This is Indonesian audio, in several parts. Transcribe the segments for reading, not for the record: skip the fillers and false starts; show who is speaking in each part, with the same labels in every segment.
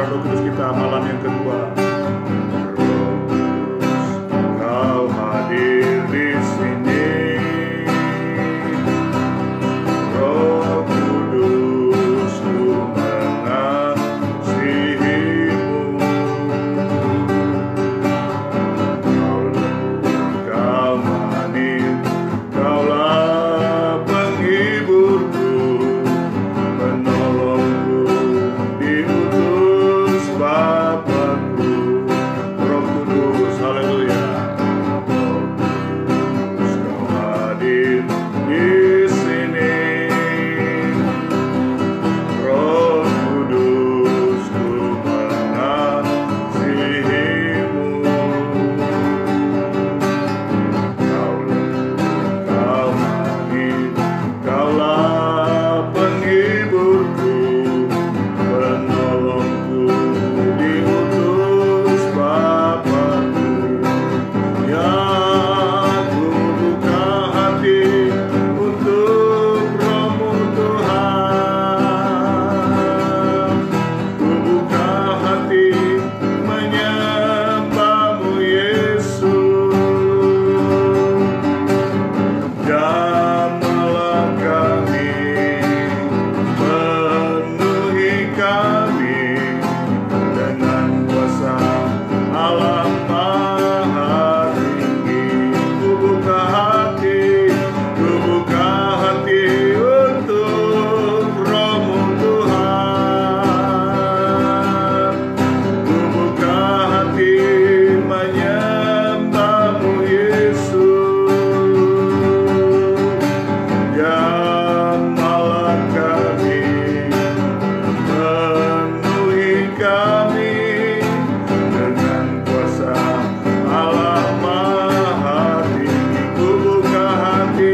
Speaker 1: Roh Kudus kita malam yang kedua. Roh Kudus, Kau hadir di sini. Roh Kudus, Ku mengasihimu. Kau lembut, Kau manis, Kaulah penghiburku, penolongku, diutus Bapakku. Roh Kudus, haleluya. Roh Kudus, Kau hadir di sini. Roh Kudus, Ku mengasihimu. Kau lembut, Kau manis, Kaulah penghiburku, penolongku, diutus Bapakku. Ya, ku buka hati untuk Roh-Mu Tuhan. Ku buka hati menyembah-Mu Yesus. Jamahlah kami, penuhi kami dengan kuasa Allah Maha Tinggi. Ku buka hati untuk Roh-Mu Tuhan. Ku buka hati menyembah-Mu Yesus. Jamahlah kami, penuhi kami dengan kuasa Allah Maha Tinggi. Ku buka hati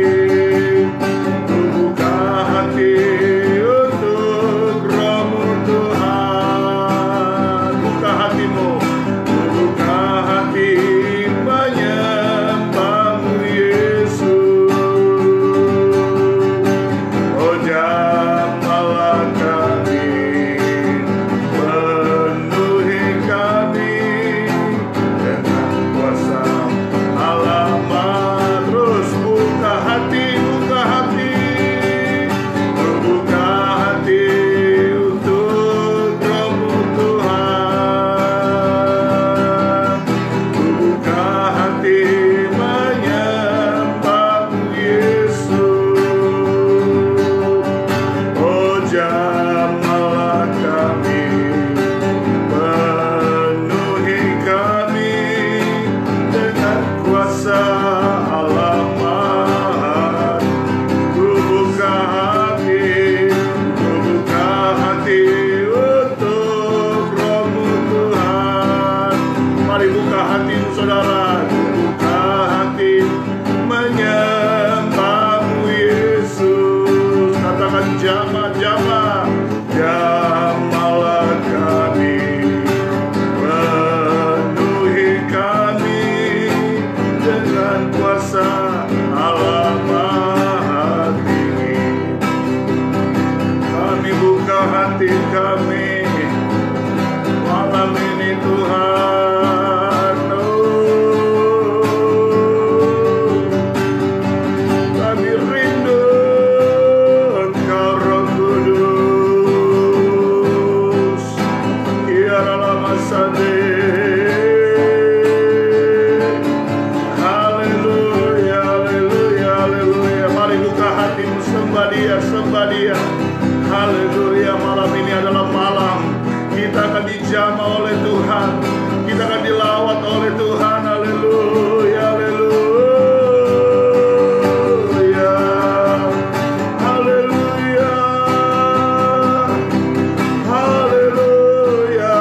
Speaker 1: untuk Roh-Mu Tuhan. Buka hatimu, buka hati menyembah-Mu Yesus. Oh, jamahlah kami, penuhi kami dengan kuasa Allah Maha. Terus buka hati, buka hati untuk Roh-Mu Tuhan. Buka hati menyembah-Mu Yesus. Oh, jamahlah kami, penuhi kami dengan kuasa Allah Maha. Ku buka hati untuk Roh-Mu Tuhan. Mari buka hati saudara. Ku buka hati menyembah-Mu Yesus. Katakan jamah. Jamahlah kami, penuhi kami dengan kuasa Allah Maha Tinggi. Kami buka hati kami malam ini Tuhan. Kami rindu Engkau Roh Kudus. Kiara lama sade. Haleluya, haleluya, haleluya. Mari buka hatimu, sembah Dia, sembah Dia. Haleluya, malam ini adalah malam kita akan dijamah oleh Tuhan. Kita akan dilawat oleh Tuhan. Haleluya, haleluya. Haleluya. Haleluya.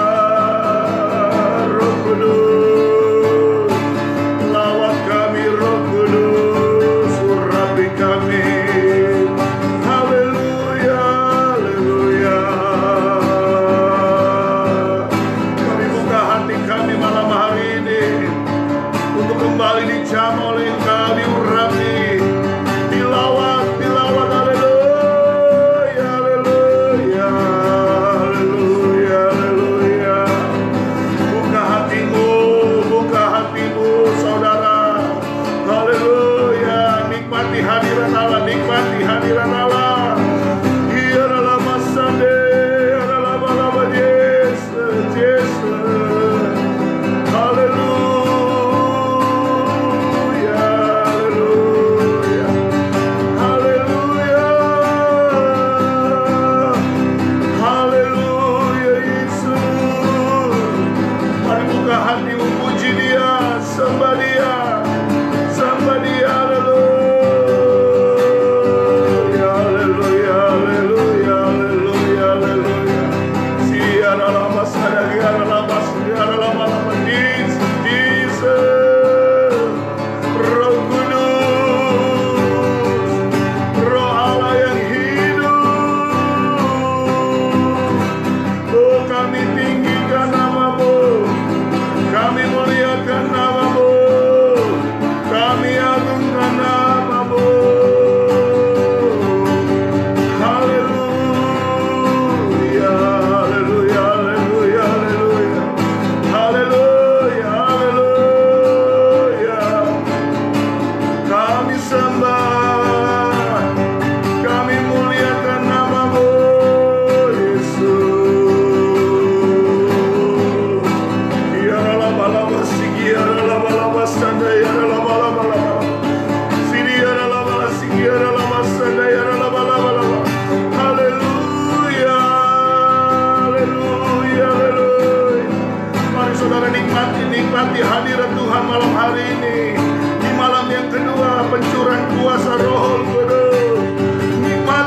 Speaker 1: nikmati hadirat Tuhan malam hari ini. Di malam yang kedua pencurahan kuasa Roh Kudus.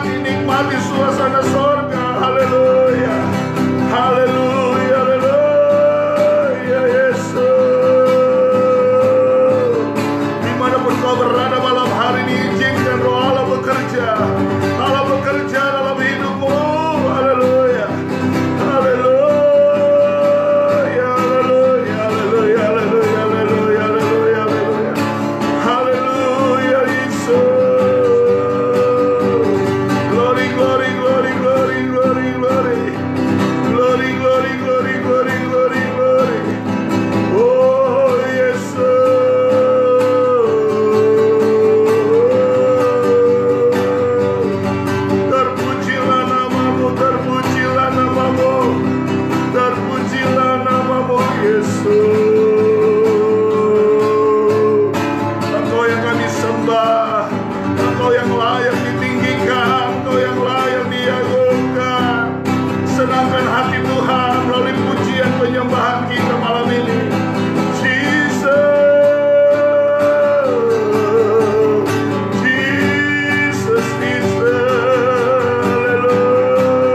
Speaker 1: Nikmati suasana sorga. Haleluya, haleluya, haleluya Yesus. Dimanapun kau berada malam hari ini, izinkan Roh Allah bekerja. Allah bekerja dalam hidupmu. Haleluya, haleluya, haleluya, haleluya, haleluya, haleluya, haleluya, haleluya, haleluya Yesus. Glory, glory, glory, glory, glory, glory, glory, glory, glory, glory, glory, glory. Oh Yesus. Terpujilah namamu, terpujilah namamu, terpujilah namamu Yesus. Engkau yang kami sembah, Engkau yang layak ditinggikan, Engkau yang layak diagungkan. Senangkan hati Tuhan melalui pujian penyembahan kita malam ini. Jesus,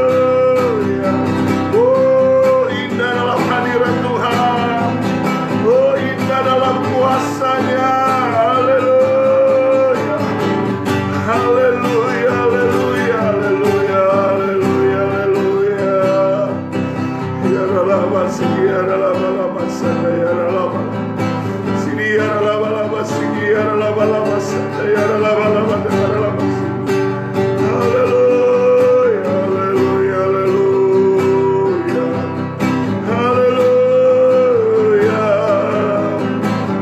Speaker 1: haleluya. Oh indah dalam hadirat Tuhan, oh indah dalam kuasanya. Haleluya, haleluya, haleluya, haleluya, haleluya, haleluya. Ya Rabbah, ya Rabbah, ya Rabbah. Sini ya Rabbah, sini ya Rabbah, ya Rabbah, ya Rabbah. Haleluya, haleluya, haleluya, haleluya.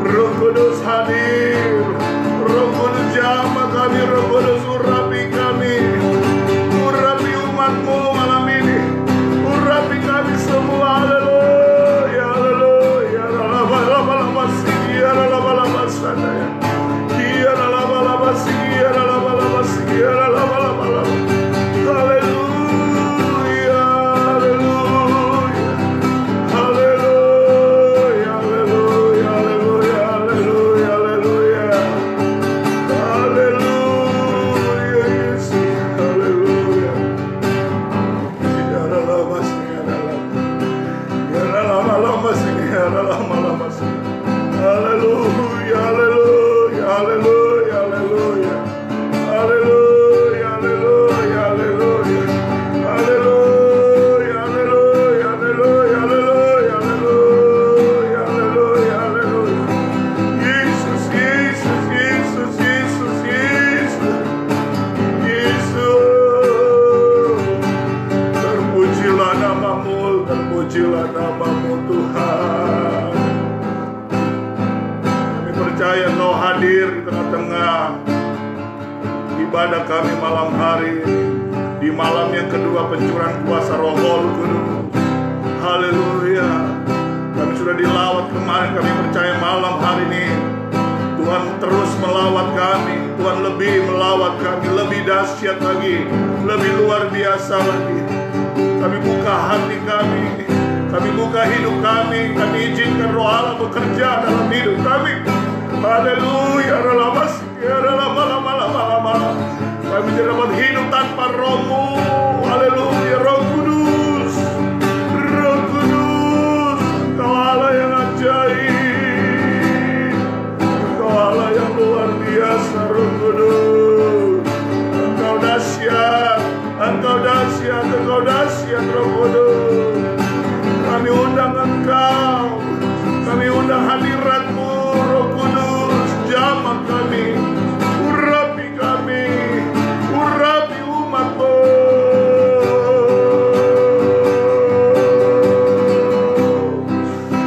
Speaker 1: Roh Kudus hadir, Roh Kudus jamah kami, Roh Kudus urapi kami, urapi umatmu malam ini, urapi kami semua. Haleluya, haleluya, haleluya, ya Rabbah, sadaya. Ya Rabbah, ya Rabbah, ya Rabbah. Haleluya, haleluya, haleluya, haleluya, haleluya, haleluya, haleluya. Haleluya Yesus, haleluya. Ya Rabbah, ya Rabbah, ya Rabbah. Haleluya, haleluya, haleluya, haleluya. Haleluya, haleluya, haleluya. Haleluya, haleluya, haleluya, haleluya, haleluya, haleluya, haleluya. Yesus, Yesus, Yesus, Yesus, Yesus. Yesus. Terpujilah namamu, terpujilah namamu Tuhan. Kami percaya Engkau hadir di tengah-tengah ibadah kami malam hari ini, di malam yang kedua pencurahan kuasa Roh Kudus. Haleluya. Kami sudah dilawat kemarin, kami percaya malam hari ini Tuhan terus melawat kami. Tuhan lebih melawat kami, lebih dahsyat lagi, lebih luar biasa lagi. Kami buka hati kami, kami buka hidup kami, kami izinkan Roh Allah bekerja dalam hidup kami. Haleluya, kami tidak dapat hidup tanpa Roh-Mu. Haleluya, Roh Kudus, Roh Kudus, Engkau Allah yang ajaib, Engkau Allah yang luar biasa. Roh Kudus, Engkau dahsyat, Engkau dahsyat, Engkau dahsyat. Roh Kudus, kami undang Engkau, kami undang hadirat-Mu. Roh Kudus, jamah kami, urapi kami, urapi umat-Mu.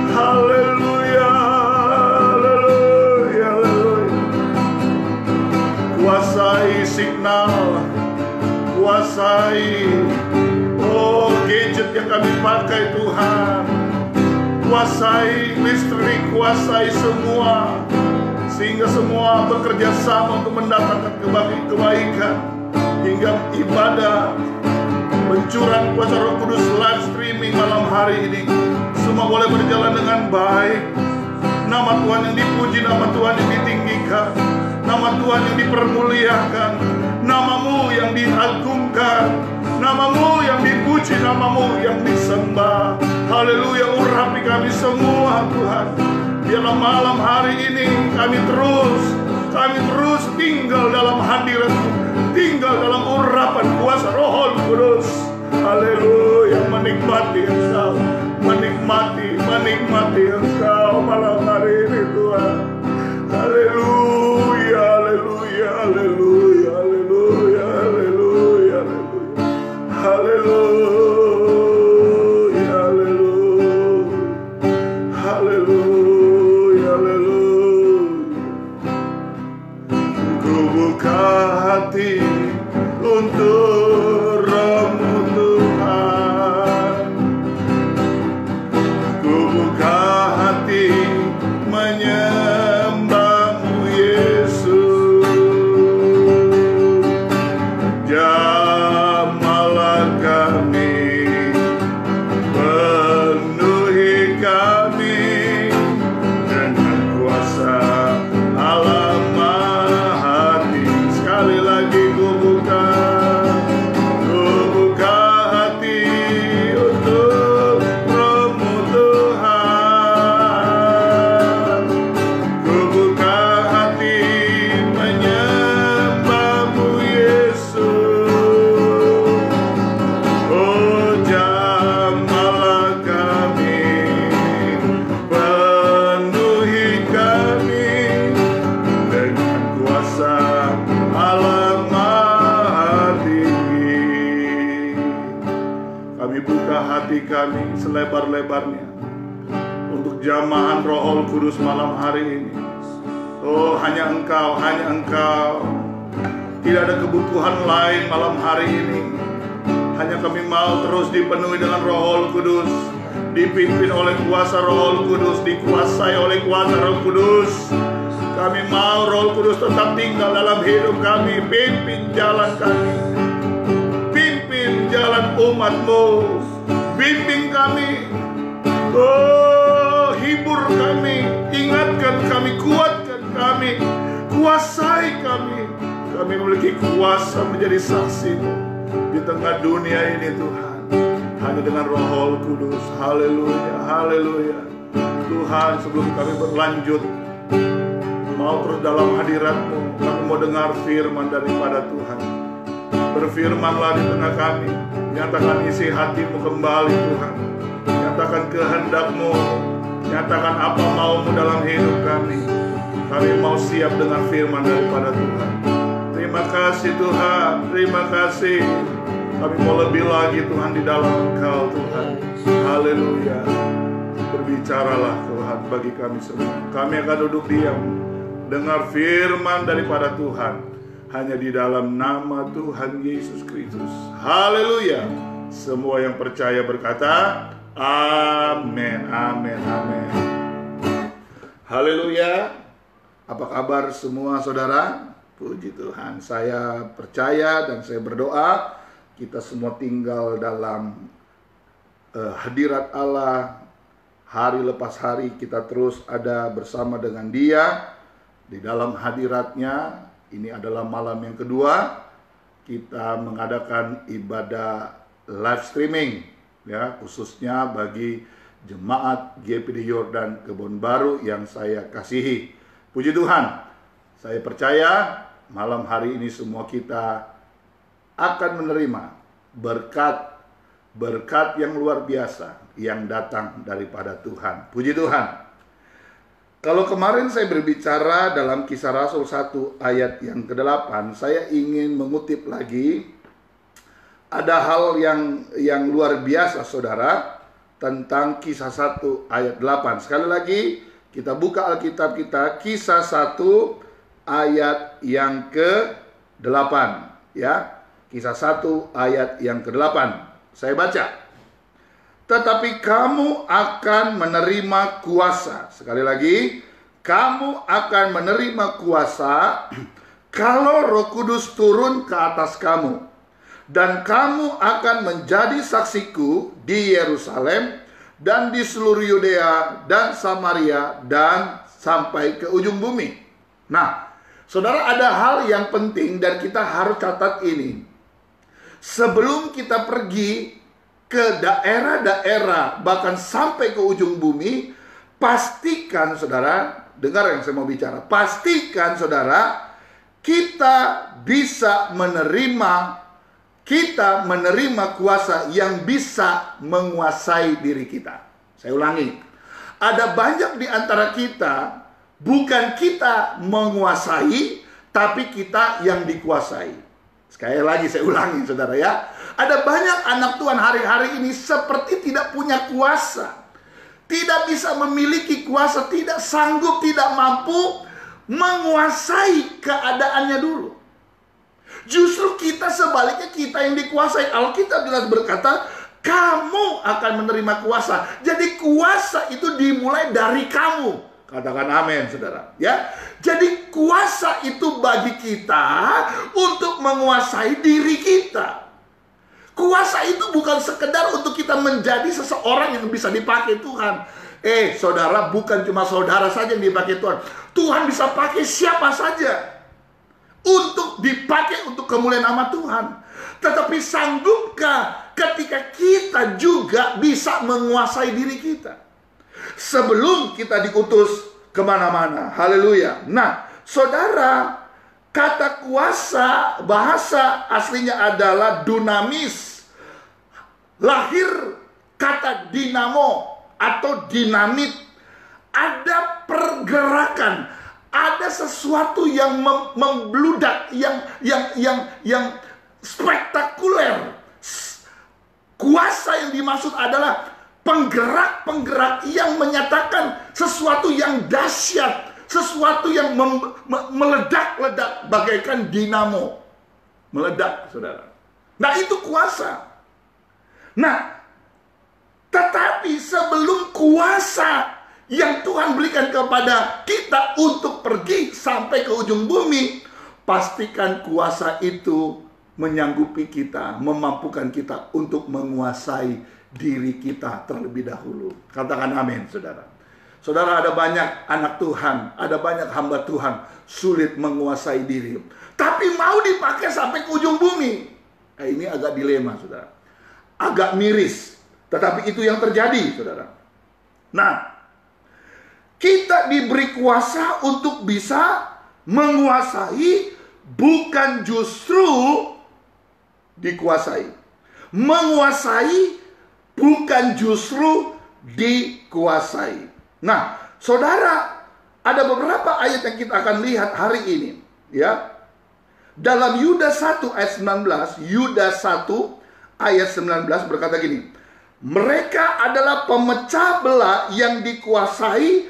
Speaker 1: Haleluya, haleluya, haleluya. Kuasai signal, kuasai gadget yang kami pakai Tuhan. Kuasai listrik, kuasai semua, sehingga semua bekerja sama untuk mendatangkan kebaikan. Hingga ibadah pencurahan kuasa Roh Kudus live streaming malam hari ini semua boleh berjalan dengan baik, Nama Tuhan yang dipuji, nama Tuhan yang ditinggikan, nama Tuhan yang dipermuliakan, namamu yang diagungkan, namamu yang dipuji, namamu yang disembah. Haleluya, urapi kami semua Tuhan. Biarlah malam hari ini kami terus tinggal dalam hadirat-Mu, tinggal dalam urapan kuasa Roh Kudus. Haleluya, menikmati Engkau, menikmati Engkau malam hari ini Tuhan. Haleluya, haleluya, haleluya, haleluya, haleluya, haleluya, haleluya, haleluya, haleluya. Ku buka hati untuk Roh-Mu Tuhan. Ku buka hati menyembah-Mu Yesus. Jamahlah kami, penuhi kami dengan kuasa Allah Maha Tinggi. Sekali lagi ku buka hati untuk Roh-Mu Tuhan. Ku buka hati menyembah-Mu Yesus. Oh, jamahlah kami, penuhi kami dengan kuasa Allah Maha Tinggi. Kami buka hati kami selebar-lebarnya untuk jamahan Roh Kudus malam hari ini. Oh, hanya Engkau, hanya Engkau. Tidak ada kebutuhan lain malam hari ini. Hanya kami mau terus dipenuhi dengan Roh Kudus, dipimpin oleh kuasa Roh Kudus, dikuasai oleh kuasa Roh Kudus. Kami mau Roh Kudus tetap tinggal dalam hidup kami. Pimpin jalan kami, pimpin jalan umat-Mu, bimbing kami. Oh, hibur kami, ingatkan kami, kuatkan kami, kuasai kami. Kami memiliki kuasa menjadi saksi-Mu di tengah dunia ini Tuhan, hanya dengan Roh Kudus. Haleluya, haleluya. Tuhan, sebelum kami berlanjut, mau terus dalam hadirat-Mu, kami mau dengar firman daripada Tuhan. Berfirmanlah di tengah kami, nyatakan isi hati-Mu kembali Tuhan, nyatakan kehendak-Mu, nyatakan apa mau-Mu dalam hidup kami. Kami mau siap dengan firman daripada Tuhan. Terima kasih Tuhan, terima kasih. Kami mau lebih lagi Tuhan di dalam Engkau Tuhan. Haleluya. Berbicaralah Tuhan bagi kami semua. Kami akan duduk diam, dengar firman daripada Tuhan, hanya di dalam nama Tuhan Yesus Kristus. Haleluya. Semua yang percaya berkata amin, amin, amin. Haleluya. Apa kabar semua saudara? Puji Tuhan, saya percaya dan saya berdoa kita semua tinggal dalam hadirat Allah. Hari lepas hari kita terus ada bersama dengan Dia di dalam hadiratnya. Ini adalah malam yang kedua kita mengadakan ibadah live streaming, ya, khususnya bagi jemaat GPD Yordan Kebon Baru yang saya kasihi. Puji Tuhan, saya percaya malam hari ini semua kita akan menerima berkat yang luar biasa yang datang daripada Tuhan. Puji Tuhan. Kalau kemarin saya berbicara dalam Kisah Rasul 1 ayat yang ke-8, saya ingin mengutip lagi. Ada hal yang luar biasa saudara tentang Kisah 1 ayat 8. Sekali lagi kita buka Alkitab kita, Kisah 1 ayat yang ke-8, ya. Kisah 1 ayat yang ke-8. Saya baca. Tetapi kamu akan menerima kuasa. Sekali lagi, kamu akan menerima kuasa kalau Roh Kudus turun ke atas kamu. Dan kamu akan menjadi saksiku di Yerusalem dan di seluruh Yudea dan Samaria dan sampai ke ujung bumi. Nah, saudara, ada hal yang penting dan kita harus catat ini. Sebelum kita pergi ke daerah-daerah bahkan sampai ke ujung bumi, pastikan saudara, dengar yang saya mau bicara. Pastikan saudara, kita bisa menerima kuasa yang bisa menguasai diri kita. Saya ulangi, ada banyak di antara kita, bukan kita menguasai, tapi kita yang dikuasai. Sekali lagi saya ulangi saudara ya. Ada banyak anak Tuhan hari-hari ini seperti tidak punya kuasa, tidak bisa memiliki kuasa, tidak sanggup, tidak mampu menguasai keadaannya dulu. Justru kita sebaliknya, kita yang dikuasai. Alkitab jelas berkata, kamu akan menerima kuasa. Jadi kuasa itu dimulai dari kamu. Katakan amin saudara ya. Jadi kuasa itu bagi kita untuk menguasai diri kita. Kuasa itu bukan sekedar untuk kita menjadi seseorang yang bisa dipakai Tuhan. Saudara, bukan cuma saudara saja yang dipakai Tuhan. Tuhan bisa pakai siapa saja untuk dipakai untuk kemuliaan nama Tuhan. Tetapi sanggupkah ketika kita juga bisa menguasai diri kita sebelum kita diutus kemana-mana? Haleluya. Nah, saudara, kata kuasa bahasa aslinya adalah dunamis. Lahir kata dinamo atau dinamit. Ada pergerakan, ada sesuatu yang membludak, yang spektakuler. Kuasa yang dimaksud adalah penggerak-penggerak yang menyatakan sesuatu yang dahsyat, sesuatu yang meledak-ledak bagaikan dinamo. Meledak, saudara. Nah, itu kuasa. Nah, tetapi sebelum kuasa yang Tuhan berikan kepada kita untuk pergi sampai ke ujung bumi, pastikan kuasa itu menyanggupi kita, memampukan kita untuk menguasai diri kita terlebih dahulu. Katakan amin, saudara. Saudara, ada banyak anak Tuhan, ada banyak hamba Tuhan sulit menguasai diri, tapi mau dipakai sampai ke ujung bumi. Ini agak dilema, saudara. Agak miris, tetapi itu yang terjadi, saudara. Nah, kita diberi kuasa untuk bisa menguasai, bukan justru dikuasai. Menguasai bukan justru dikuasai. Nah, saudara, ada beberapa ayat yang kita akan lihat hari ini, ya. Dalam Yudas 1 ayat 19, Yudas 1 ayat 19 berkata gini, mereka adalah pemecah belah yang dikuasai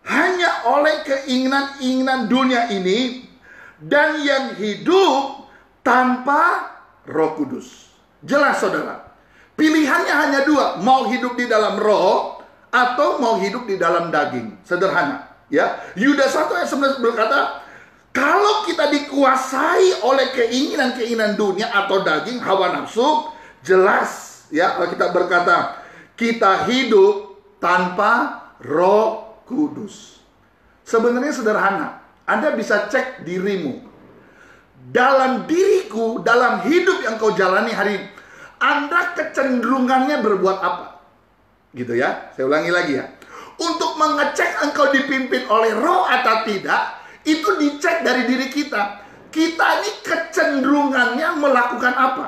Speaker 1: hanya oleh keinginan-keinginan dunia ini dan yang hidup tanpa Roh Kudus. Jelas, saudara. Pilihannya hanya dua, mau hidup di dalam roh atau mau hidup di dalam daging. Sederhana, ya. Yudas 1 ayat 19 berkata, kalau kita dikuasai oleh keinginan-keinginan dunia atau daging, hawa nafsu, jelas, ya, Alkitab berkata, kita hidup tanpa Roh Kudus. Sebenarnya sederhana. Anda bisa cek dirimu. Dalam diriku, dalam hidup yang kau jalani hari ini, Anda kecenderungannya berbuat apa? Gitu ya. Saya ulangi lagi ya. Untuk mengecek engkau dipimpin oleh roh atau tidak, itu dicek dari diri kita. Kita ini kecenderungannya melakukan apa?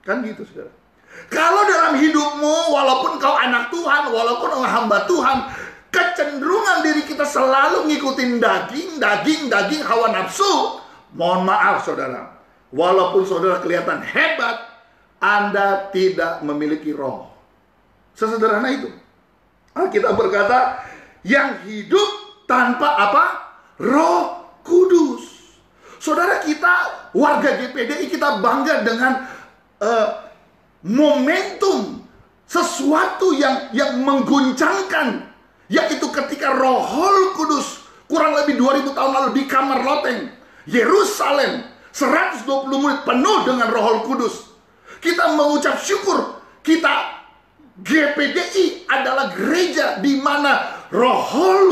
Speaker 1: Kan gitu, saudara. Kalau dalam hidupmu, walaupun kau anak Tuhan, walaupun kau hamba Tuhan, kecenderungan diri kita selalu ngikutin daging, hawa nafsu. Mohon maaf, saudara. Walaupun saudara kelihatan hebat, Anda tidak memiliki roh. Sesederhana itu. Alkitab berkata, yang hidup tanpa apa? Roh Kudus. Saudara, kita warga GPDI, kita bangga dengan momentum sesuatu yang mengguncangkan, yaitu ketika Roh Kudus kurang lebih 2000 tahun lalu di kamar loteng Yerusalem, 120 menit penuh dengan Roh Kudus. Kita mengucap syukur, kita GPDI adalah gereja di mana Roh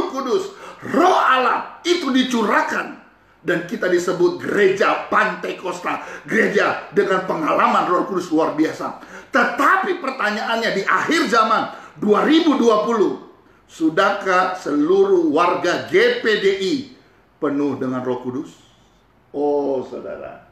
Speaker 1: Kudus, Roh Allah itu dicurahkan. Dan kita disebut gereja Pantekosta, gereja dengan pengalaman Roh Kudus luar biasa. Tetapi pertanyaannya di akhir zaman 2020, sudahkah seluruh warga GPDI penuh dengan Roh Kudus? Oh saudara,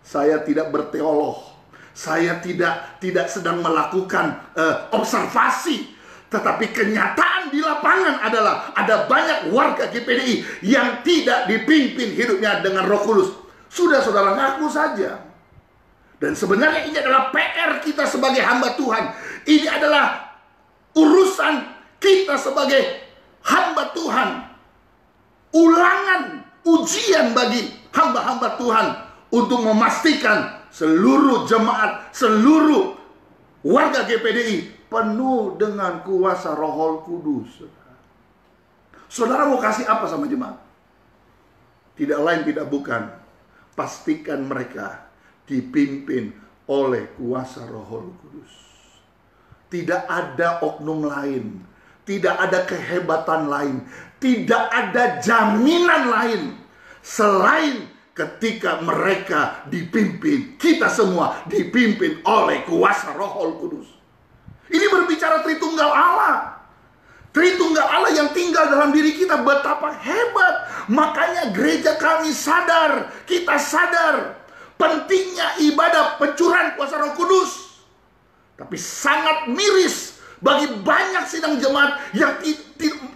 Speaker 1: saya tidak berteolog. Saya tidak sedang melakukan observasi. Tetapi kenyataan di lapangan adalah ada banyak warga GPDI yang tidak dipimpin hidupnya dengan Roh Kudus. Sudah saudara, ngaku saja. Dan sebenarnya ini adalah PR kita sebagai hamba Tuhan. Ini adalah urusan kita sebagai hamba Tuhan. Ulangan, ujian bagi hamba-hamba Tuhan untuk memastikan seluruh jemaat, seluruh warga GPDI penuh dengan kuasa Roh Kudus. Saudara mau kasih apa sama jemaat? Tidak lain tidak bukan, pastikan mereka dipimpin oleh kuasa Roh Kudus. Tidak ada oknum lain, tidak ada kehebatan lain, tidak ada jaminan lain selain ketika mereka dipimpin, kita semua dipimpin oleh kuasa Roh Kudus. Ini berbicara Tritunggal Allah. Tritunggal Allah yang tinggal dalam diri kita, betapa hebat. Makanya gereja kami sadar, kita sadar pentingnya ibadah pencurahan kuasa Roh Kudus. Tapi sangat miris bagi banyak sidang jemaat yang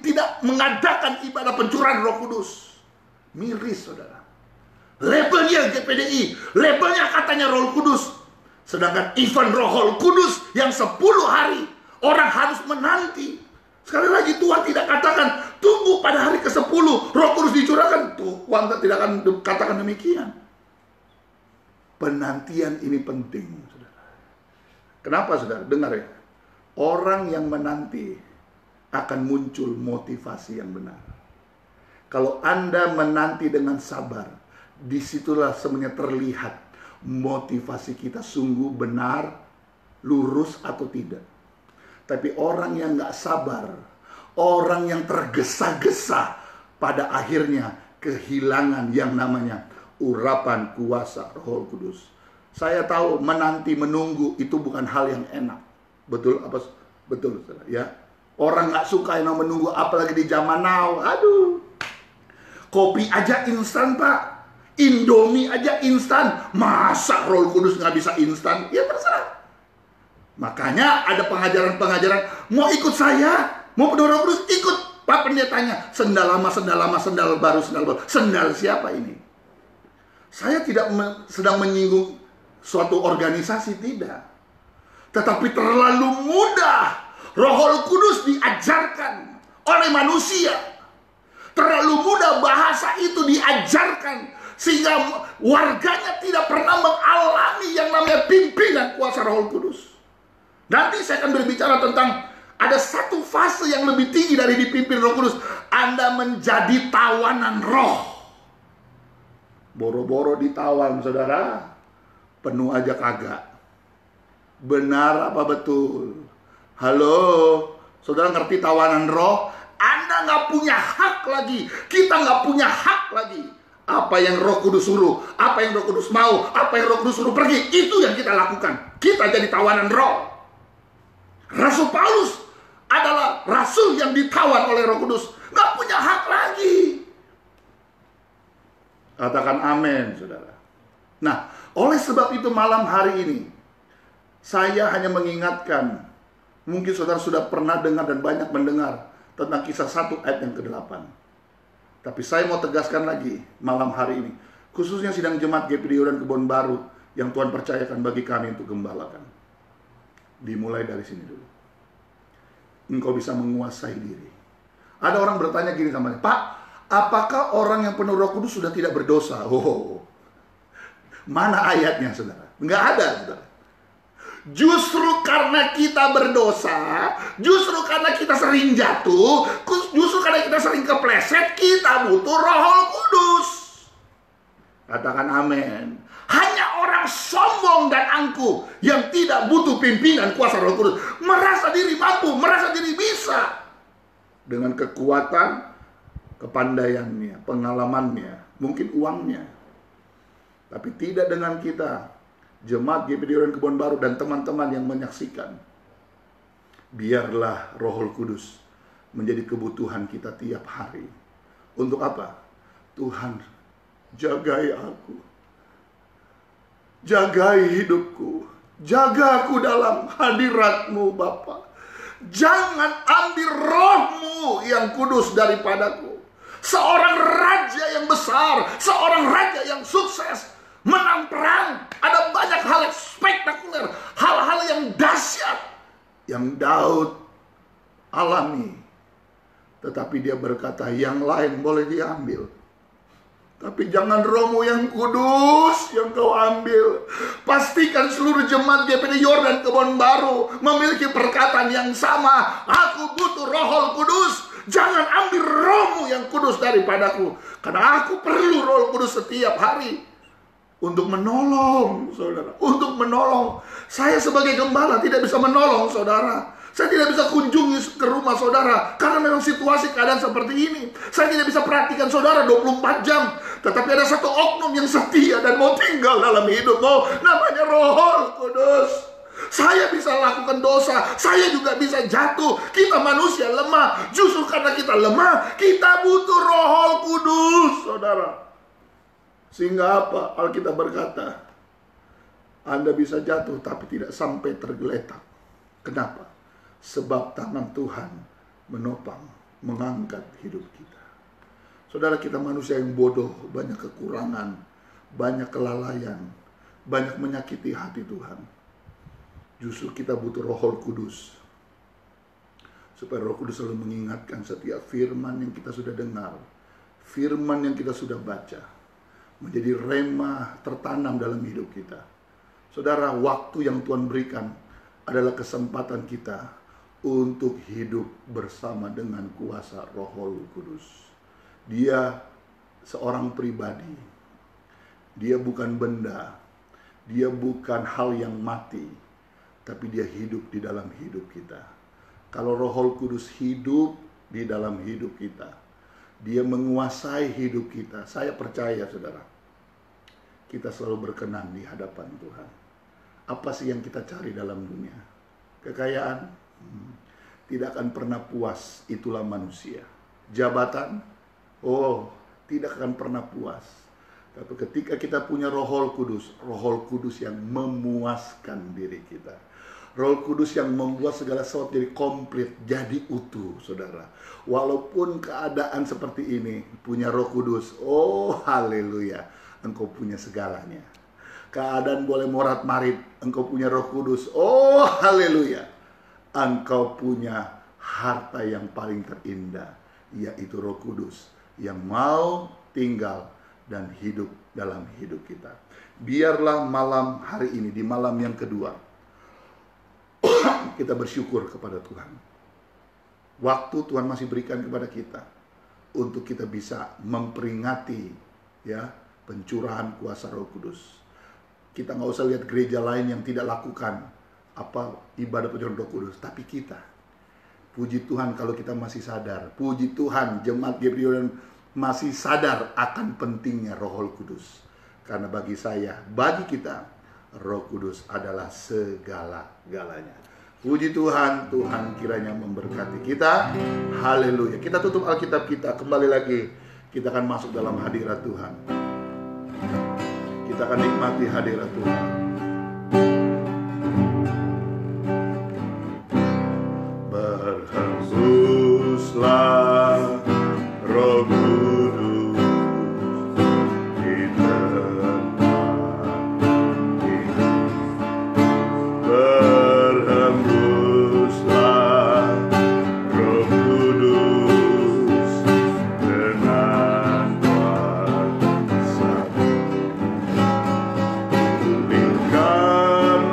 Speaker 1: tidak mengadakan ibadah pencurahan Roh Kudus. Miris saudara. Labelnya GPDI, labelnya katanya Roh Kudus. Sedangkan event Roh Kudus yang 10 hari orang harus menanti. Sekali lagi Tuhan tidak katakan tunggu pada hari ke-10 Roh Kudus dicurahkan. Tuhan tidak akan katakan demikian. Penantian ini penting saudara. Kenapa saudara? Dengar ya. Orang yang menanti akan muncul motivasi yang benar. Kalau Anda menanti dengan sabar, disitulah sebenarnya terlihat motivasi kita sungguh benar, lurus atau tidak. Tapi orang yang gak sabar, orang yang tergesa-gesa, pada akhirnya kehilangan yang namanya urapan kuasa Roh Kudus. Saya tahu menanti, menunggu itu bukan hal yang enak. Betul apa? Betul ya. Orang gak suka yang menunggu, apalagi di zaman now. Aduh, kopi aja instan pak, Indomie aja instan, masa Roh Kudus nggak bisa instan? Ya terserah. Makanya ada pengajaran-pengajaran, mau ikut saya, mau penuh Roh Kudus, ikut. Pak pendetanya, sendal lama, sendal baru. Sendal siapa ini? Saya tidak sedang menyinggung suatu organisasi, tidak. Tetapi terlalu mudah Roh Kudus diajarkan oleh manusia. Terlalu mudah bahasa itu diajarkan, sehingga warganya tidak pernah mengalami yang namanya pimpinan kuasa Roh Kudus. Nanti saya akan berbicara tentang ada satu fase yang lebih tinggi dari dipimpin Roh Kudus. Anda menjadi tawanan roh. Boro-boro ditawan saudara, penuh aja kagak. Benar apa betul? Halo, saudara ngerti tawanan roh? Anda nggak punya hak lagi, kita nggak punya hak lagi. Apa yang Roh Kudus suruh, apa yang Roh Kudus mau, apa yang Roh Kudus suruh pergi, itu yang kita lakukan. Kita jadi tawanan roh. Rasul Paulus adalah rasul yang ditawan oleh Roh Kudus, nggak punya hak lagi. Katakan amin, saudara. Nah, oleh sebab itu malam hari ini saya hanya mengingatkan, mungkin saudara sudah pernah dengar dan banyak mendengar tentang kisah 1 ayat yang ke-8. Tapi saya mau tegaskan lagi malam hari ini, khususnya sidang jemaat GPDI dan Kebon Baru yang Tuhan percayakan bagi kami untuk gembalakan. Dimulai dari sini dulu. Engkau bisa menguasai diri. Ada orang bertanya gini sama saya, Pak, apakah orang yang penuh Roh Kudus sudah tidak berdosa? Oh, mana ayatnya saudara? Enggak ada saudara. Justru karena kita berdosa, justru karena kita sering jatuh, justru karena kita sering kepleset, kita butuh Roh Kudus. Katakan amin. Hanya orang sombong dan angkuh yang tidak butuh pimpinan kuasa Roh Kudus, merasa diri mampu, merasa diri bisa dengan kekuatan, kepandaiannya, pengalamannya, mungkin uangnya. Tapi tidak dengan kita, jemaat GPD Orion Kebon Baru dan teman-teman yang menyaksikan. Biarlah Roh Kudus menjadi kebutuhan kita tiap hari. Untuk apa? Tuhan, jagai aku, jagai hidupku, jaga aku dalam hadirat-Mu Bapa. Jangan ambil roh-Mu yang kudus daripadaku. Seorang raja yang besar, seorang raja yang sukses, menang perang, ada banyak hal yang spektakuler, hal-hal yang dahsyat yang Daud alami. Tetapi dia berkata, yang lain boleh diambil, tapi jangan roh-Mu yang kudus yang Kau ambil. Pastikan seluruh jemaat GPD Yordan Kebon Baru memiliki perkataan yang sama. Aku butuh Roh Kudus. Jangan ambil roh-Mu yang kudus daripadaku. Karena aku perlu Roh Kudus setiap hari untuk menolong saudara. Untuk menolong. Saya sebagai gembala tidak bisa menolong saudara. Saya tidak bisa kunjungi ke rumah saudara karena memang situasi keadaan seperti ini. Saya tidak bisa perhatikan saudara 24 jam. Tetapi ada satu oknum yang setia dan mau tinggal dalam hidupmu, namanya Roh Kudus. Saya bisa lakukan dosa, saya juga bisa jatuh. Kita manusia lemah. Justru karena kita lemah, kita butuh Roh Kudus saudara. Sehingga apa? Alkitab berkata, Anda bisa jatuh tapi tidak sampai tergeletak. Kenapa? Sebab tangan Tuhan menopang, mengangkat hidup kita. Saudara, kita manusia yang bodoh, banyak kekurangan, banyak kelalaian, banyak menyakiti hati Tuhan. Justru kita butuh Roh Kudus, supaya Roh Kudus selalu mengingatkan setiap firman yang kita sudah dengar, firman yang kita sudah baca, menjadi rema tertanam dalam hidup kita. Saudara, waktu yang Tuhan berikan adalah kesempatan kita untuk hidup bersama dengan kuasa Roh Kudus. Dia seorang pribadi. Dia bukan benda. Dia bukan hal yang mati. Tapi dia hidup di dalam hidup kita. Kalau Roh Kudus hidup di dalam hidup kita, dia menguasai hidup kita. Saya percaya saudara, kita selalu berkenan di hadapan Tuhan. Apa sih yang kita cari dalam dunia? Kekayaan? Tidak akan pernah puas, itulah manusia. Jabatan? Oh, tidak akan pernah puas. Tapi ketika kita punya Roh Kudus yang memuaskan diri kita. Roh Kudus yang membuat segala sesuatu jadi komplit, jadi utuh, saudara. Walaupun keadaan seperti ini, punya Roh Kudus, oh haleluya, engkau punya segalanya. Keadaan boleh morat-marit, engkau punya Roh Kudus, oh haleluya. Engkau punya harta yang paling terindah, yaitu Roh Kudus yang mau tinggal dan hidup dalam hidup kita. Biarlah malam hari ini, di malam yang kedua, kita bersyukur kepada Tuhan. Waktu Tuhan masih berikan kepada kita untuk kita bisa memperingati ya pencurahan kuasa Roh Kudus. Kita nggak usah lihat gereja lain yang tidak lakukan ibadah pencurahan Roh Kudus, tapi kita, puji Tuhan kalau kita masih sadar, puji Tuhan jemaat GPD Orion masih sadar akan pentingnya Roh Kudus. Karena bagi saya, bagi kita, Roh Kudus adalah segala-galanya. Puji Tuhan, Tuhan kiranya memberkati kita. Haleluya. Kita tutup Alkitab kita, kembali lagi kita akan masuk dalam hadirat Tuhan. Kita akan nikmati hadirat Tuhan. Berhembuslah Roh Kudus di tempat ini. Berhembuslah Roh Kudus dengan kuasa. Pulihkan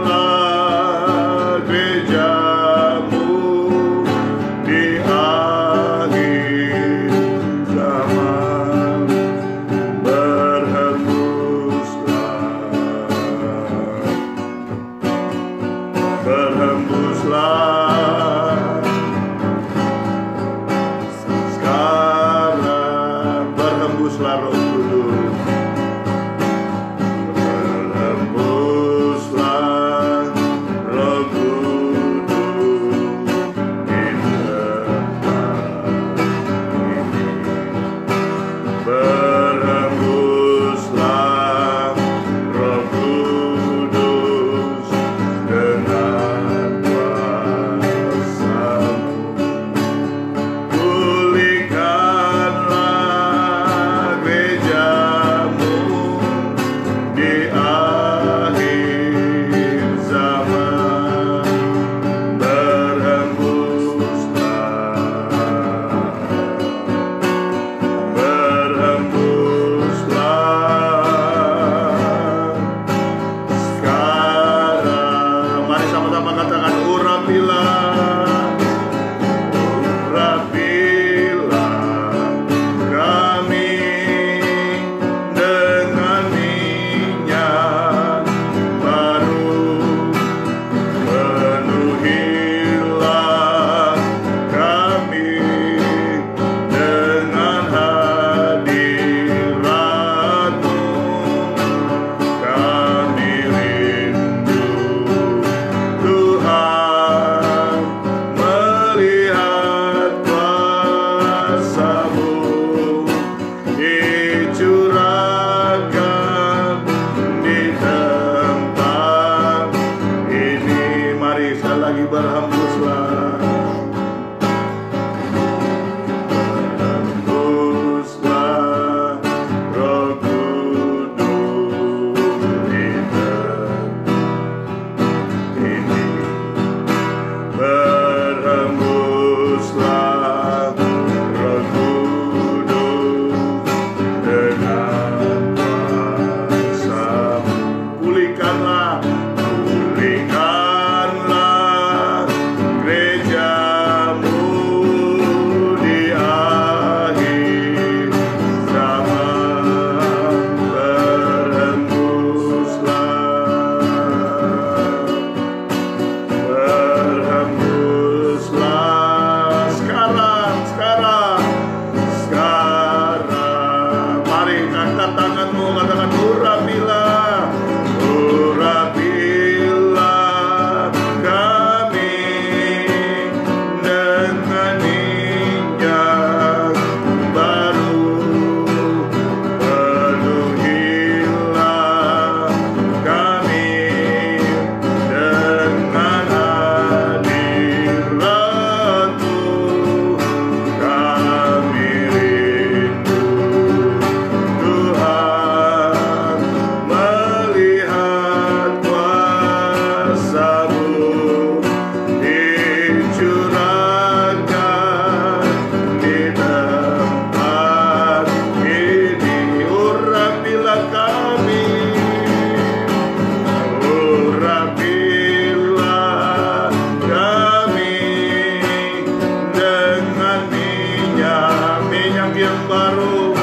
Speaker 1: yang baru.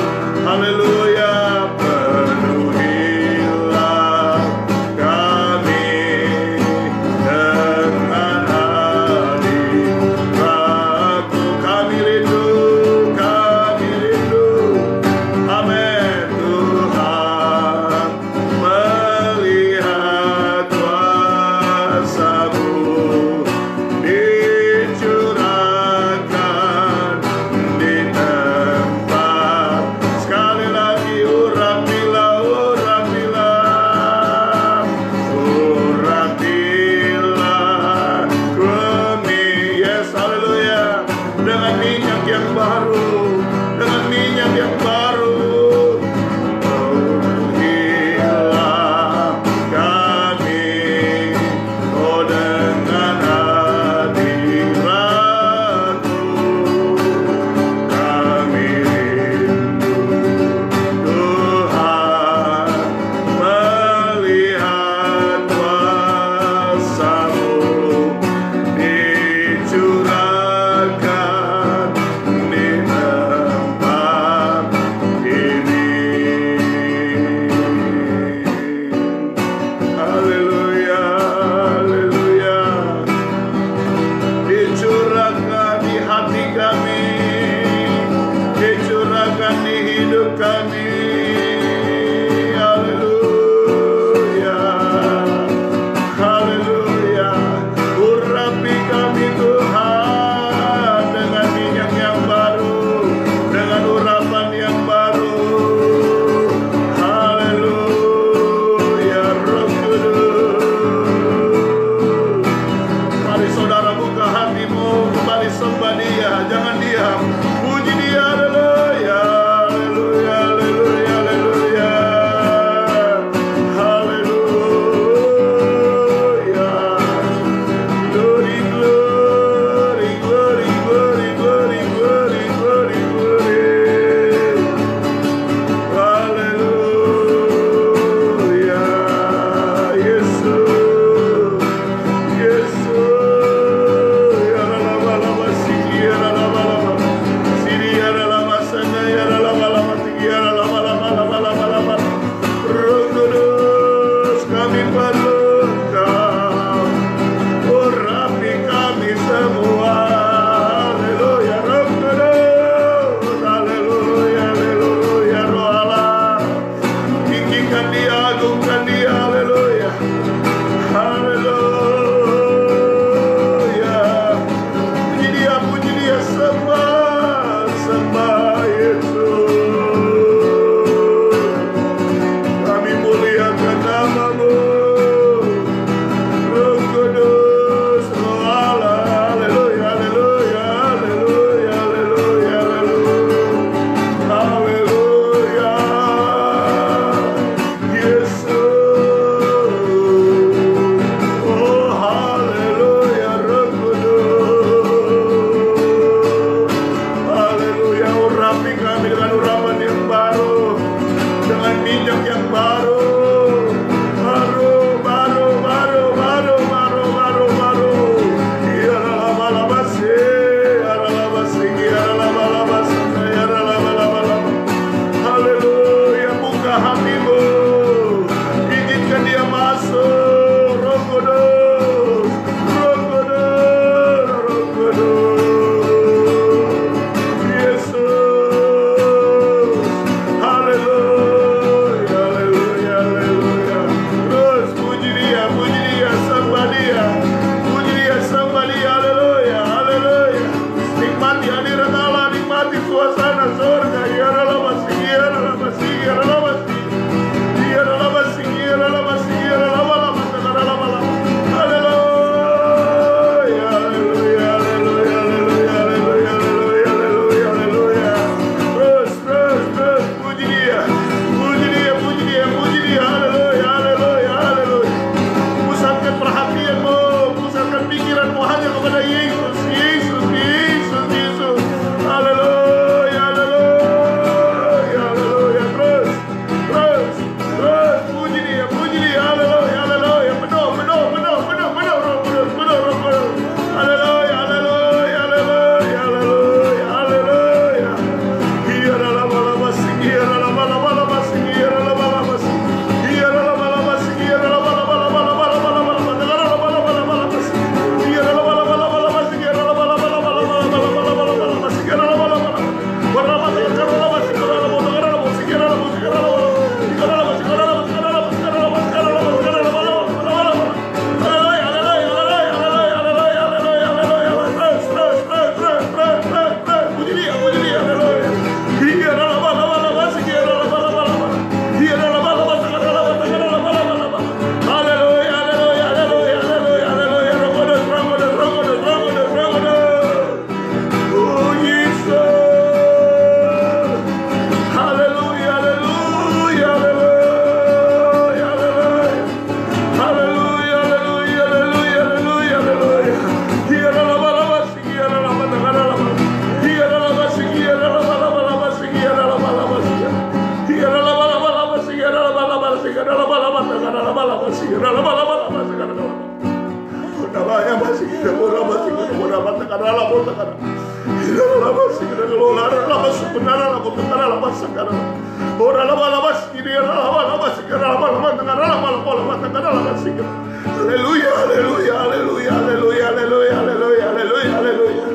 Speaker 1: Haleluya, penuhilah kami dengan hadirat-Mu. Kami rindu, amin Tuhan, melihat kuasa-Mu dicurahkan di tempat. Sekali lagi, urapilah kami. Yes, haleluya. Dengan minyak yang baru, penuhilah kami, oh dengan hadirat-Mu. Kami rindu Tuhan, melihat kuasa-Mu dicurahkan di tempat ini. Haleluya, haleluya. Dicurahkan di hati kami, dicurahkan di hidup kami. Haleluya, haleluya. Urapi kami Tuhan dengan minyak yang baru, dengan urapan yang baru. Haleluya, Roh Kudus. Mari saudara buka hatimu, kembali sembah Dia, jangan diam. Puji Dia, haleluya, haleluya, haleluya. Haleluya, haleluya, haleluya, haleluya, haleluya, haleluya, haleluya, haleluya.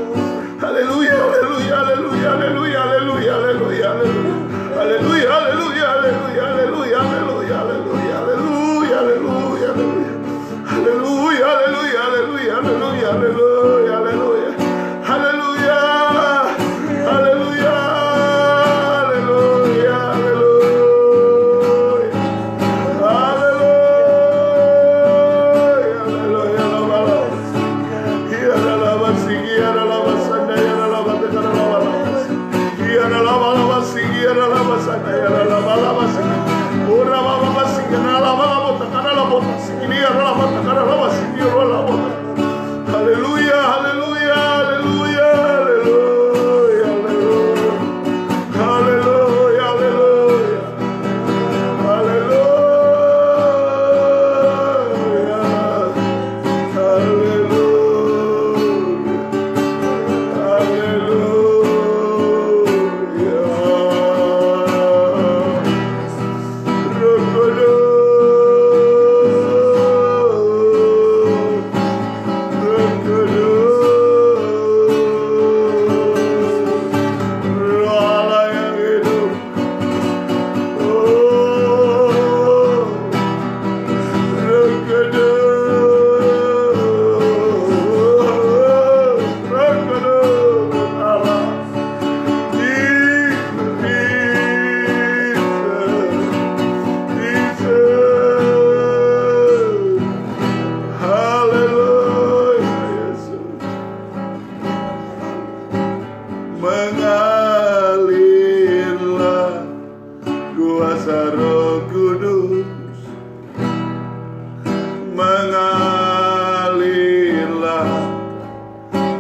Speaker 1: Haleluya, haleluya, haleluya, haleluya, haleluya, haleluya, haleluya. Haleluya, haleluya, haleluya, haleluya, haleluya, haleluya, haleluya, haleluya, haleluya. Haleluya, haleluya, haleluya, haleluya, haleluya, haleluya. Haleluya. Haleluya. Haleluya, haleluya. Haleluya, haleluya, haleluya, haleluya, haleluya, haleluya, Mengalirlah kuasa Roh Kudus, mengalirlah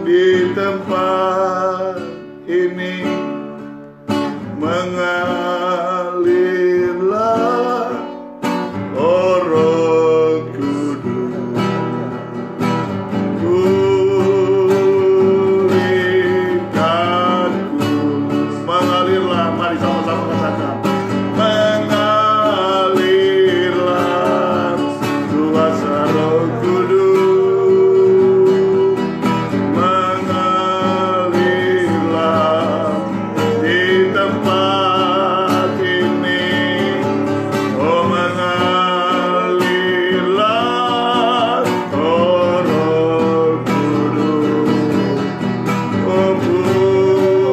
Speaker 1: di tempat ini, mengalirlah oh Roh Kudus. Mengalirlah, mari sama-sama katakan. Mengalirlah kuasa Roh Kudus, mengalirlah di tempat ini, oh mengalirlah oh Roh Kudus, oh pulih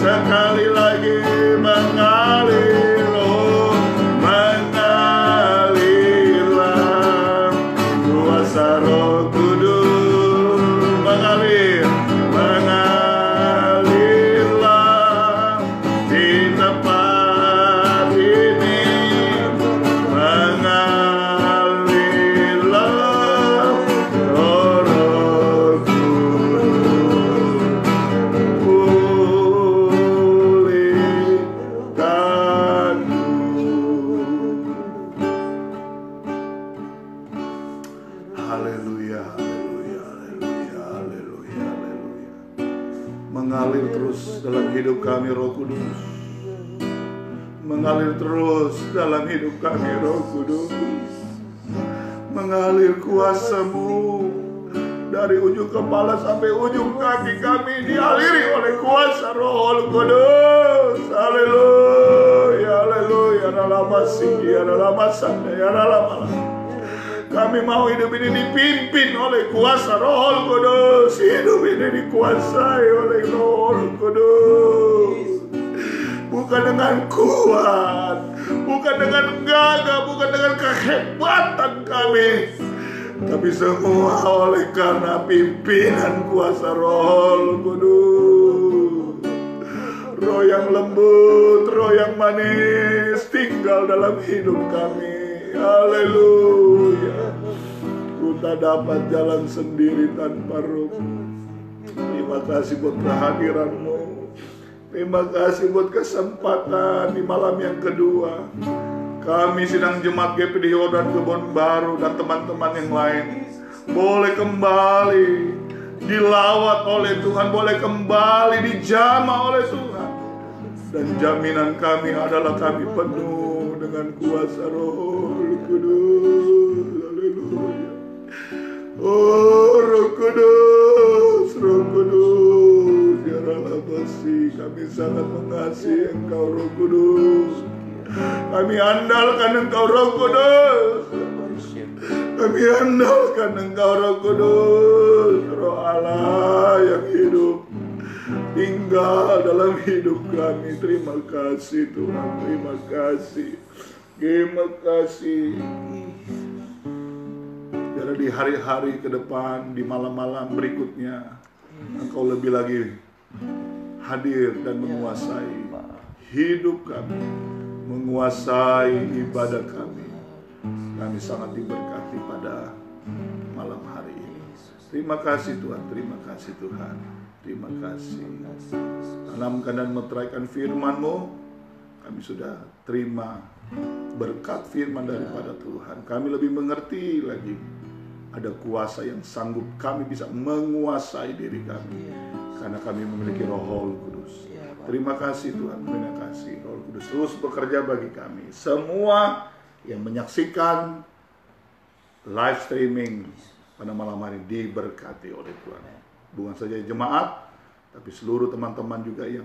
Speaker 1: sekali lagi mengalir, oh mengalirlah kuasa Roh Kudus, mengalir, mengalirlah di tempat ini, mengalirlah oh Roh Kudus, pulihkanku. Haleluya, haleluya, haleluya, haleluya, haleluya. Mengalir terus dalam hidup kami Roh Kudus, mengalir terus dalam hidup kami Roh Kudus, mengalir kuasa-Mu dari ujung kepala sampai ujung kaki kami, dialiri oleh kuasa Roh Kudus. Haleluya, haleluya, kami mau hidup ini dipimpin oleh kuasa Roh Kudus, hidup ini dikuasai oleh Roh Kudus, bukan dengan kuat, bukan dengan gagah, bukan dengan kehebatan kami, tapi semua oleh karena pimpinan kuasa Roh Kudus. Roh yang lembut, roh yang manis tinggal dalam hidup kami. Haleluya. Ku tak dapat jalan sendiri tanpa Roh. Terima kasih buat kehadiran-Mu. Terima kasih buat kesempatan di malam yang kedua Kami sidang jemaat GPDO dan Kebon Baru dan teman-teman yang lain boleh kembali dilawat oleh Tuhan, boleh kembali dijamah oleh Tuhan. Dan jaminan kami adalah kami penuh dengan kuasa Roh Kudus. Haleluya. Oh Roh Kudus, Roh Kudus, ya Rabbi, kami sangat mengasihi Engkau Roh Kudus. Kami andalkan Engkau Roh Kudus. Kami andalkan Engkau Roh Kudus, Roh Allah yang hidup, tinggal dalam hidup kami. Terima kasih Tuhan, terima kasih, terima kasih. Biar di hari-hari ke depan, di malam-malam berikutnya, Engkau lebih lagi hadir dan menguasai hidup kami, menguasai ibadah kami. Kami sangat diberkati pada malam hari ini. Terima kasih Tuhan, terima kasih Tuhan, terima kasih. Tanamkan dan meteraikan firman-Mu. Kami sudah terima berkat firman daripada Tuhan. Kami lebih mengerti lagi. Ada kuasa yang sanggup kami bisa menguasai diri kami. Karena kami memiliki Roh Kudus. Terima kasih Tuhan, terima kasih. Roh Kudus terus bekerja bagi kami. Semua yang menyaksikan live streaming pada malam hari diberkati oleh Tuhan. Bukan saja jemaat, tapi seluruh teman-teman juga yang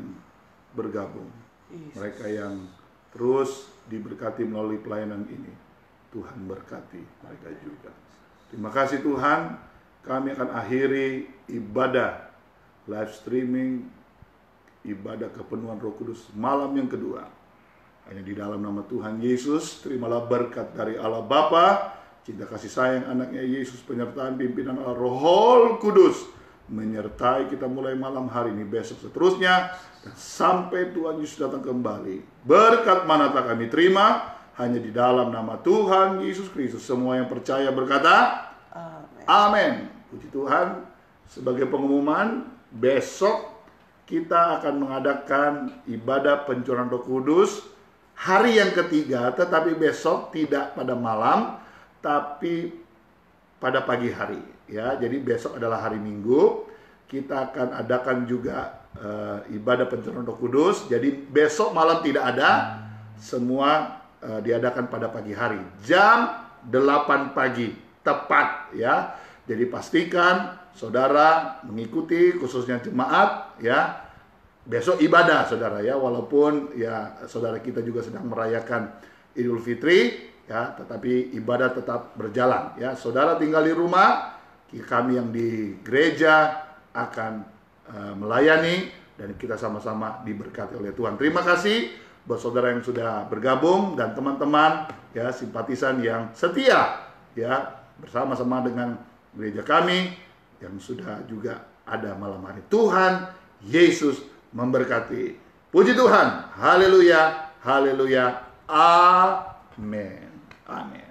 Speaker 1: bergabung. Mereka yang terus diberkati melalui pelayanan ini. Tuhan berkati mereka juga. Terima kasih Tuhan. Kami akan akhiri ibadah live streaming, ibadah kepenuhan Roh Kudus malam yang kedua. Hanya di dalam nama Tuhan Yesus, terimalah berkat dari Allah Bapa, cinta kasih sayang anaknya Yesus, penyertaan pimpinan Allah Roh Kudus, menyertai kita mulai malam hari ini, besok seterusnya, dan sampai Tuhan Yesus datang kembali. Berkat manakah kami terima? Hanya di dalam nama Tuhan Yesus Kristus. Semua yang percaya berkata, Amin. Puji Tuhan. Sebagai pengumuman, besok kita akan mengadakan ibadah pencurahan Roh Kudus hari yang ketiga, tetapi besok tidak pada malam, tapi pada pagi hari. Ya, jadi besok adalah hari Minggu. Kita akan adakan juga ibadah pencurahan Roh Kudus. Jadi besok malam tidak ada, semua diadakan pada pagi hari, jam 8 pagi tepat. Ya, jadi pastikan saudara mengikuti, khususnya jemaat. Ya. Besok ibadah saudara ya, walaupun ya saudara kita juga sedang merayakan Idul Fitri ya, tetapi ibadah tetap berjalan ya. Saudara tinggal di rumah, kami yang di gereja akan melayani dan kita sama-sama diberkati oleh Tuhan. Terima kasih buat saudara yang sudah bergabung dan teman-teman ya, simpatisan yang setia ya bersama-sama dengan gereja kami yang sudah juga ada malam hari. Tuhan Yesus memberkati. Puji Tuhan. Haleluya. Haleluya. Amin. Amin.